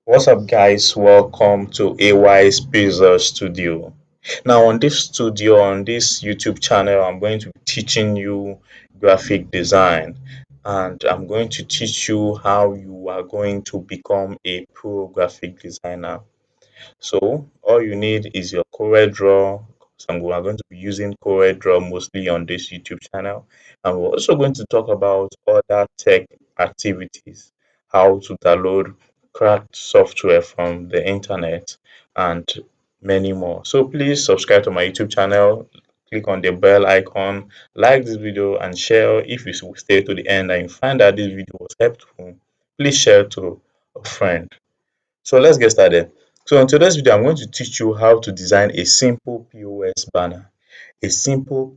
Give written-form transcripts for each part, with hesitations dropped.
What's up, guys? Welcome to AY's Pizza Studio. Now, on this studio, on this YouTube channel, I'm going to be teaching you graphic design, and I'm going to teach you how you are going to become a pro graphic designer. So all you need is your CorelDRAW. So we are going to be using CorelDRAW mostly on this YouTube channel. And we're also going to talk about other tech activities, how to download cracked software from the internet, and many more. So please subscribe to my YouTube channel, click on the bell icon, like this video, and share. If you stay to the end and you find that this video was helpful, please share to a friend. So let's get started. So in today's video, I'm going to teach you how to design a simple POS banner. A simple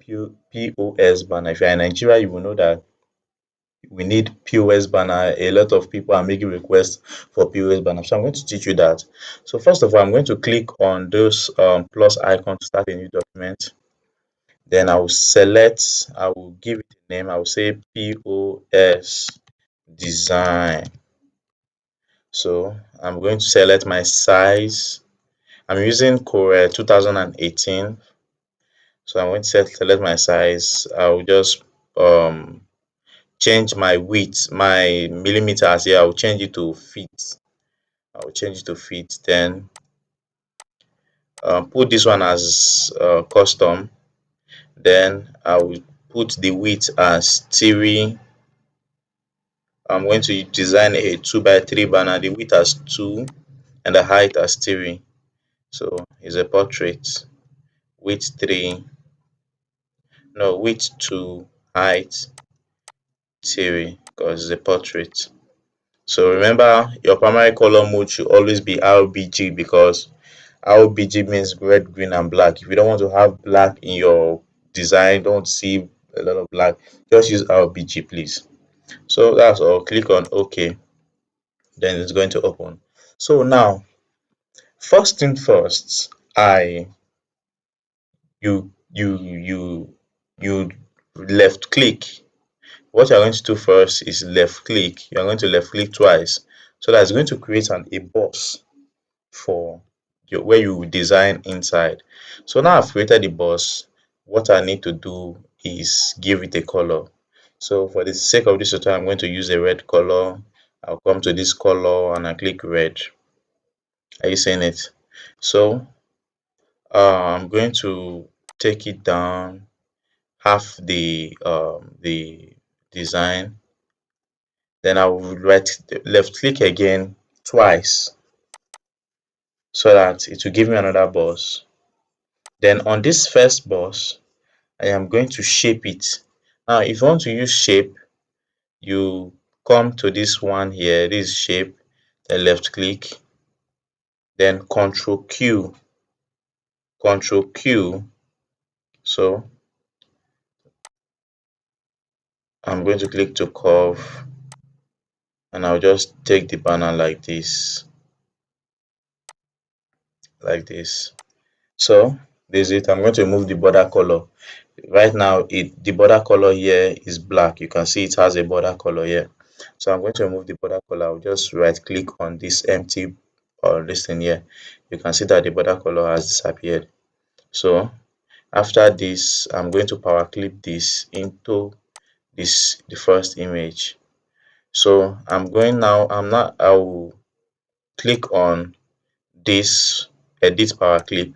POS banner. If you're in Nigeria, you will know that we need POS banner. A lot of people are making requests for POS banner. So I'm going to teach you that. So first of all, I'm going to click on those plus icon to start a new document. Then I will select, I will give it a name. I will say POS design. So I'm going to select my size. I'm using Corel 2018, so I'm going to select my size. I'll just um change my width, my millimeters here. I'll change it to feet. I'll change it to feet. Then put this one as custom. Then I will put the width as 3. I'm going to design a 2 by 3 banner. The width as 2 and the height as 3. So it's a portrait. Width 3. No, width 2, height 3, because it's a portrait. So remember, your primary color mode should always be RBG, because RBG means red, green, and black. If you don't want to have black in your design, don't see a lot of black, just use RBG, please. So that's all. Click on OK, then it's going to open. So now, first thing first, I you you you you left click. What you're going to do first is left click. You're going to left click twice. So that's going to create a box for where you will design inside. So now I've created the box. What I need to do is give it a color. So for the sake of this tutorial, I'm going to use a red color. I'll come to this color and I click red. Are you seeing it? So I'm going to take it down half the design. Then I will left click again twice, so that it will give me another boss. Then on this first boss, I am going to shape it. Now if you want to use shape, you come to this one here, this shape, then left click, then control Q. So I'm going to click to curve, and I'll just take the banner like this, so this is it. I'm going to remove the border color. Right now the border color here is black. You can see it has a border color here. So I'm going to remove the border color. I'll just right click on this empty or this thing here. You can see that the border color has disappeared. So after this, I'm going to power clip this into the first image. So I will click on this edit power clip.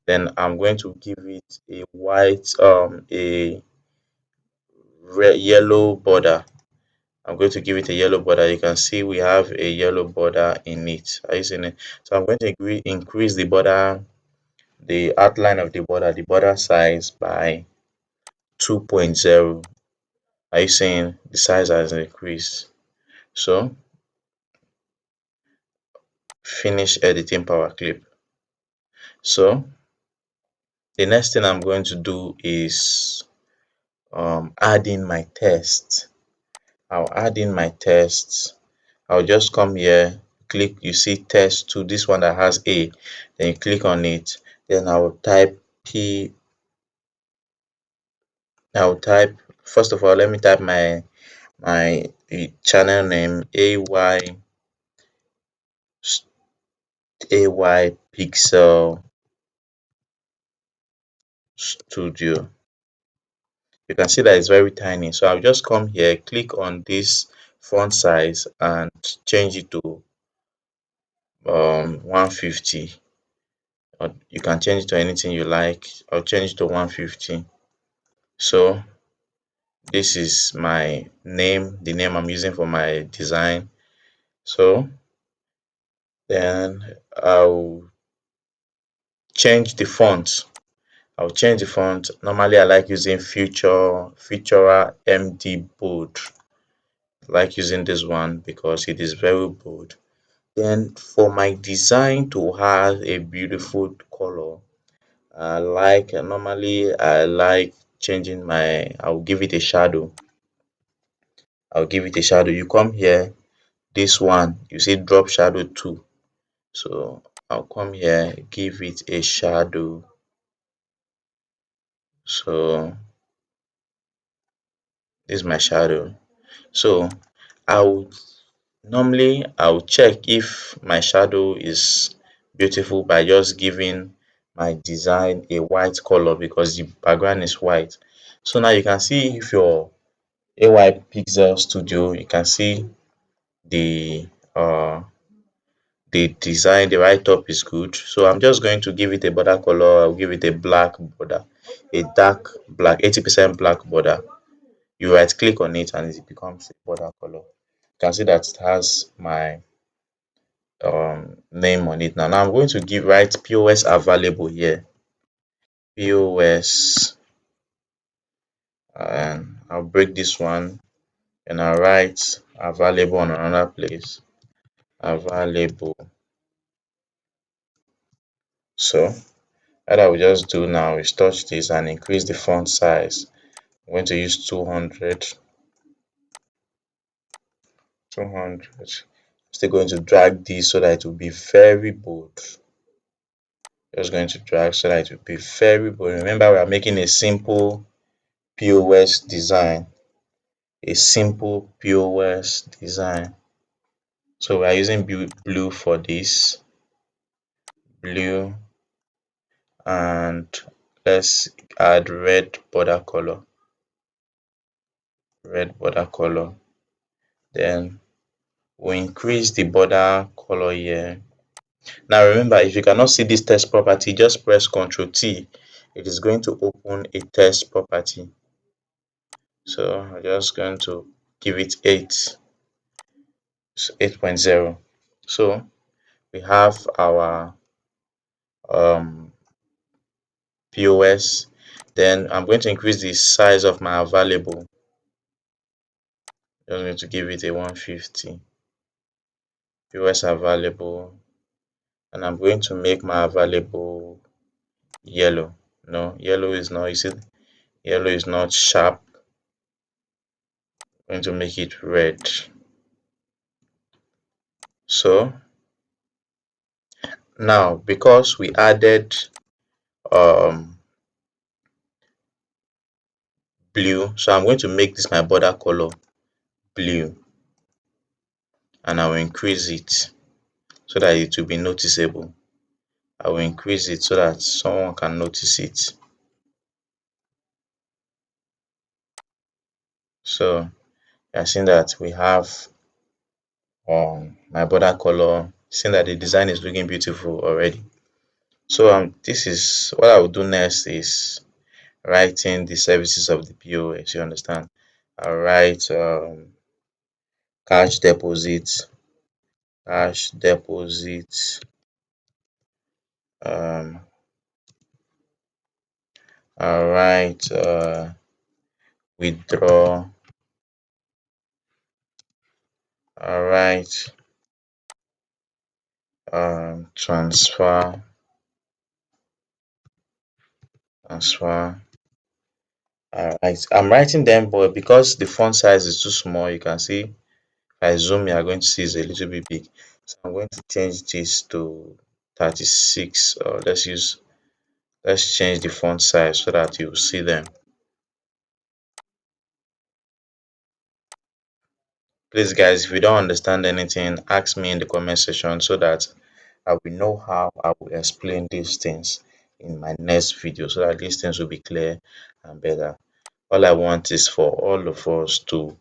Then I'm going to give it a white a yellow border. I'm going to give it a yellow border. You can see we have a yellow border in it. Are you seeing it? So I'm going to increase the border, the outline of the border size by 2.0. Are you seeing the size has increased? So finish editing power clip. So the next thing I'm going to do is add in my text. I'll add in my text. I'll just come here, click, you see text to this one that has A, then you click on it. Then I'll type, first of all, let me type my channel name, AY AY Pixel Studio. You can see that it's very tiny. So I'll just come here, click on this font size and change it to 150. Or you can change it to anything you like. I'll change it to 150. So this is my name, the name I'm using for my design. So then I'll change the font. I'll change the font. Normally I like using Futura MD Bold. I like using this one because it is very bold. Then for my design to have a beautiful color, I like changing I'll give it a shadow. I'll give it a shadow. You come here, this one, you see drop shadow 2. So I'll come here, give it a shadow. So this is my shadow. So I'll I'll check if my shadow is beautiful by just giving my design a white color because the background is white. So now you can see if your AY Pixel Studio, you can see the uh the design, the write up is good. So I'm just going to give it a border color. I'll give it a black border, a dark black, 80% black border. You right click on it and it becomes a border color. You can see that it has my name on it. Now I'm going to write POS available here. POS, and I'll break this one and I'll write available on another place. Available. So what I will just do now is touch this and increase the font size. I'm going to use 200. 200. Still going to drag this so that it will be very bold. Just going to drag so that it will be very bold. Remember, we are making a simple POS design. A simple POS design. So we are using blue for this. Blue, and let's add red border color. Red border color. Then we increase the border color here. Now remember, if you cannot see this text property, just press Ctrl T. It is going to open a text property. So I'm just going to give it 8, 8.0. So we have our POS. Then I'm going to increase the size of my available. Just going to give it a 150. POS available, and I'm going to make my available yellow. No, yellow is not, you see, yellow is not sharp. I'm going to make it red. So now because we added um blue, so I'm going to make this my border color blue, and I will increase it so that it will be noticeable. I will increase it so that someone can notice it. So you are seeing that we have my border color, seeing that the design is looking beautiful already. So this is what I will do next is writing the services of the POS. You understand? I'll write cash deposit, cash deposit, um, I'll write withdraw, I'll write transfer, transfer. Alright, I'm writing them, but because the font size is too small, you can see if I zoom, you are going to see it's a little bit big. So I'm going to change this to 36, or let's change the font size so that you see them. Please guys, if you don't understand anything, ask me in the comment section so that I will know how I will explain these things in my next video so that these things will be clear and better. All I want is for all of us to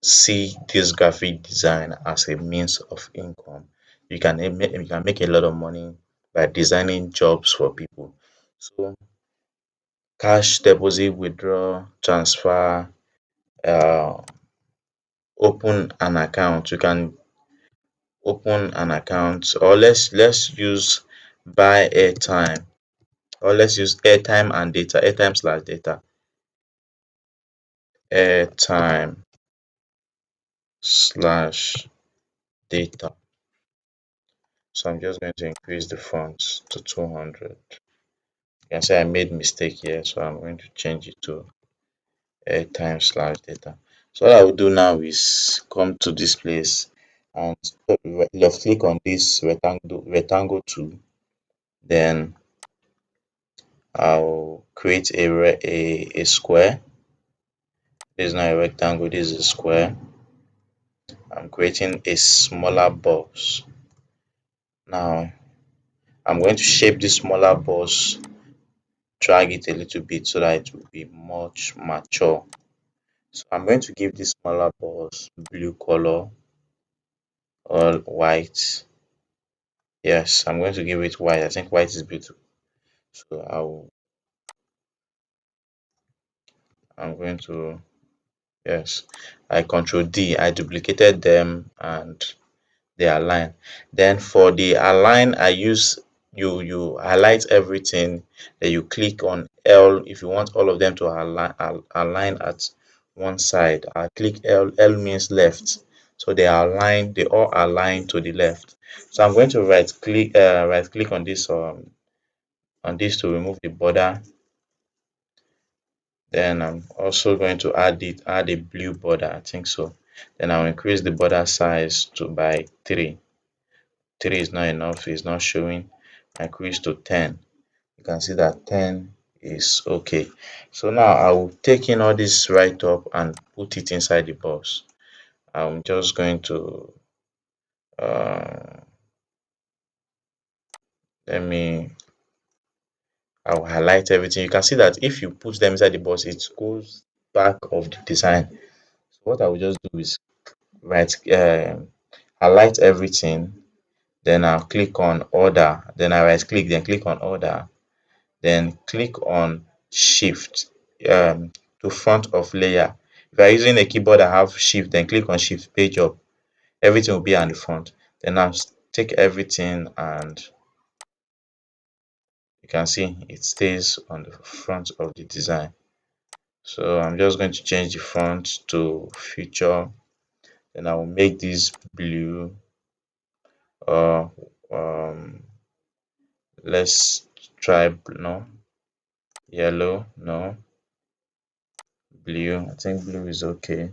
see this graphic design as a means of income. You can make a lot of money by designing jobs for people. So cash deposit, withdraw, transfer, uh, open an account. You can open an account, or let's use buy airtime, or let's use airtime and data, airtime slash data, airtime slash data. So I'm just going to increase the font to 200. You can say I made mistake here, so I'm going to change it to airtime slash data. So what I will do now is come to this place and left click on this rectangle tool. Then I'll create a square. This is not a rectangle, this is a square. I'm creating a smaller box. Now I'm going to shape this smaller box, drag it a little bit so that it will be much mature. So I'm going to give this smaller box blue color or white. Yes, I'm going to give it white. I think white is beautiful. So I'm going to, yes, I control D. I duplicated them and they align. Then for the align, I use you highlight everything, then you click on L if you want all of them to align at one side. I click L. L means left, so they all align to the left. So I'm going to right click on this to remove the border. Then I'm also going to add a blue border, I think so. Then I'll increase the border size to by 3. 3 is not enough, it's not showing. I increase to 10. You can see that 10 is okay. So now I will take in all this right up and put it inside the box. I'm just going to uh, let me I'll highlight everything. You can see that if you put them inside the box, it goes back of the design. So what I will just do is right highlight everything, then I'll click on order, then I right click, then click on order, then click on shift to front of layer. If you are using a keyboard that have shift, then click on shift page up, everything will be on the front. Then I'll take everything and you can see it stays on the front of the design. So I'm just going to change the font to feature, then I will make this blue, or let's try no yellow, no blue. I think blue is okay.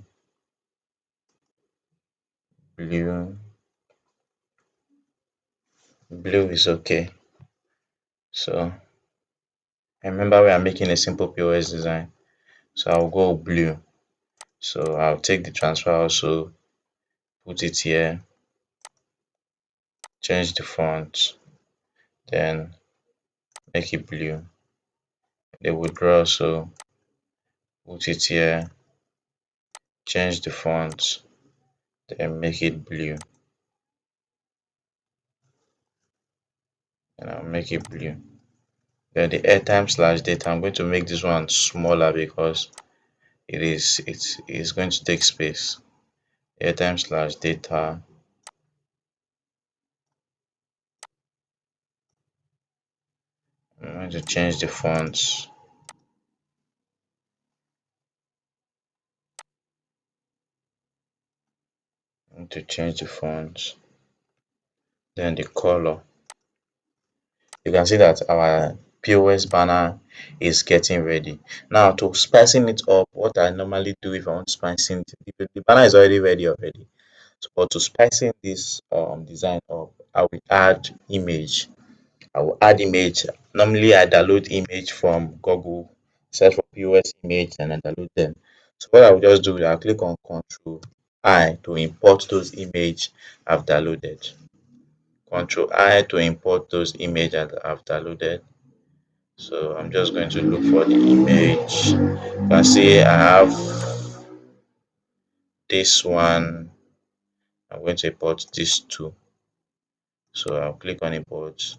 Blue, blue is okay. So I remember we are making a simple POS design. So I'll go blue. So I'll take the transfer also, put it here, change the font, then make it blue. The withdraw also, put it here, change the font, then make it blue. And I'll make it blue. Then the airtime slash data, I'm going to make this one smaller because it is going to take space. Airtime slash data. I'm going to change the fonts. I'm going to change the fonts. Then the color. You can see that our POS banner is getting ready. Now to spicing it up, what I normally do if I want spicing the banner is already ready already. So, but to spicing this design up, I will add image. I will add image. Normally I download image from Google, search for POS image and I download them. So what I will just do is I'll click on Control I to import those image I've downloaded. Control I to import those images that I've downloaded. So I'm just going to look for the image. You can see I have this one. I'm going to import this two. So I'll click on import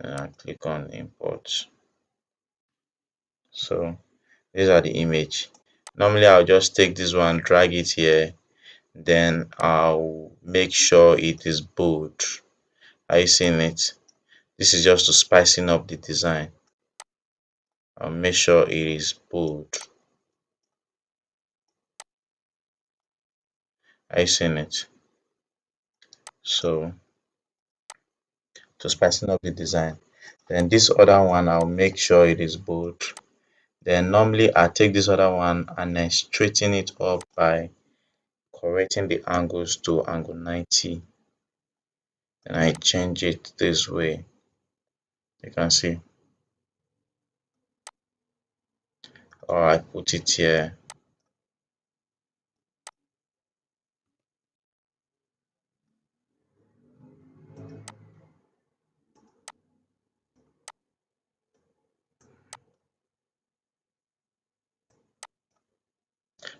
and I'll click on import. So these are the image. Normally I'll just take this one, drag it here, then I'll make sure it is bold. Are you seeing it? This is just to spicing up the design. I'll make sure it is bold. Are you seeing it? So to spicing up the design. Then this other one, I'll make sure it is bold. Then normally I take this other one and then straighten it up by correcting the angles to angle 90. And I change it this way. You can see. Or I put it here.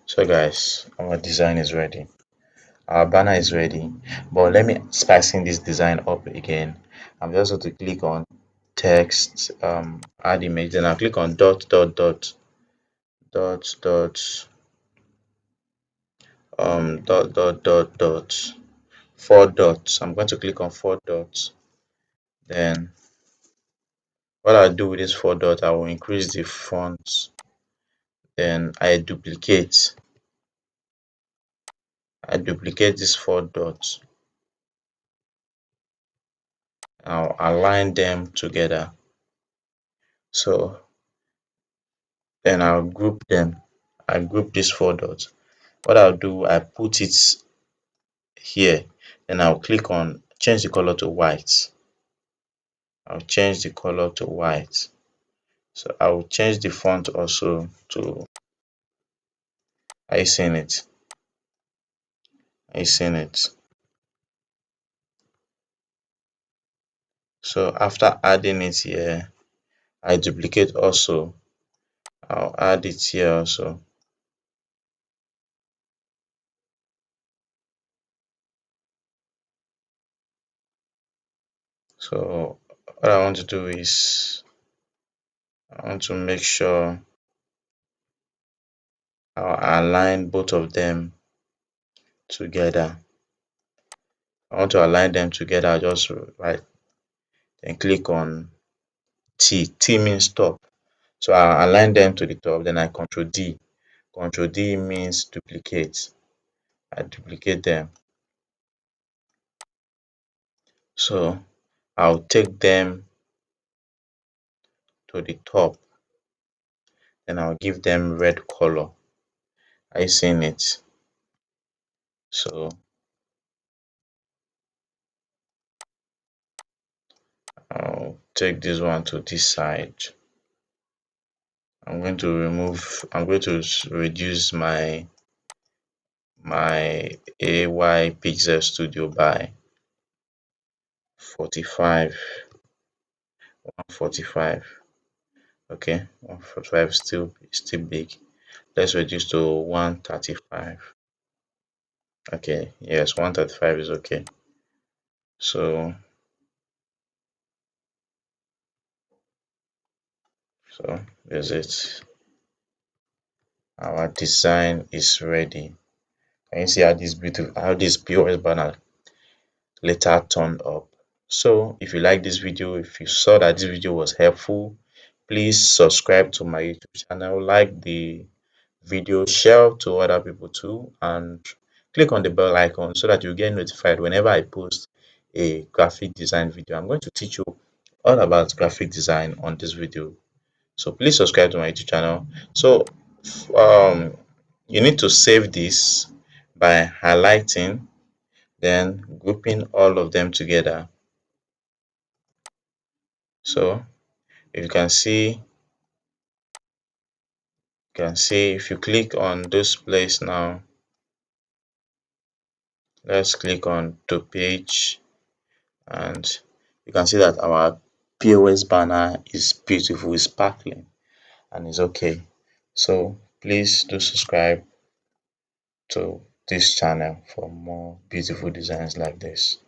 So guys, our design is ready. Our banner is ready. But let me spicing this design up again. I'm just going to click on text, add image, then I'll click on dot dot dot dot dot dot four dots. I'm going to click on four dots. Then what I'll do with this four dots, I will increase the font. Then I duplicate these four dots. I'll align them together. So then I'll group them. I group these four dots. What I'll do, I put it here. Then I'll click on change the color to white. I'll change the color to white. So I will change the font also to, are you seeing it? Are you seeing it? So after adding it here, I duplicate also. I'll add it here also. So what I want to do is I want to make sure I'll align both of them together. I want to align them together. I just right then click on T. T means top. So I align them to the top. Then I control D. Control D means duplicate. I duplicate them. So I'll take them to the top. Then I'll give them red color. Are you seeing it? So I'll take this one to this side. I'm going to reduce my AY Pixel Studio by 45, 145. Okay, 145 still big. Let's reduce to 135. Okay, yes, 135 is okay. So there's it. Our design is ready. Can you see how this POS banner later turned up? So if you like this video, if you saw that this video was helpful, please subscribe to my YouTube channel, like the video, share to other people too, and click on the bell icon so that you get notified whenever I post a graphic design video. I'm going to teach you all about graphic design on this video. So please subscribe to my YouTube channel. So um you need to save this by highlighting, then grouping all of them together. So if you can see if you click on this place now, Let's click on to page, and you can see that our POS banner is beautiful, is sparkling, and is okay. So please do subscribe to this channel for more beautiful designs like this.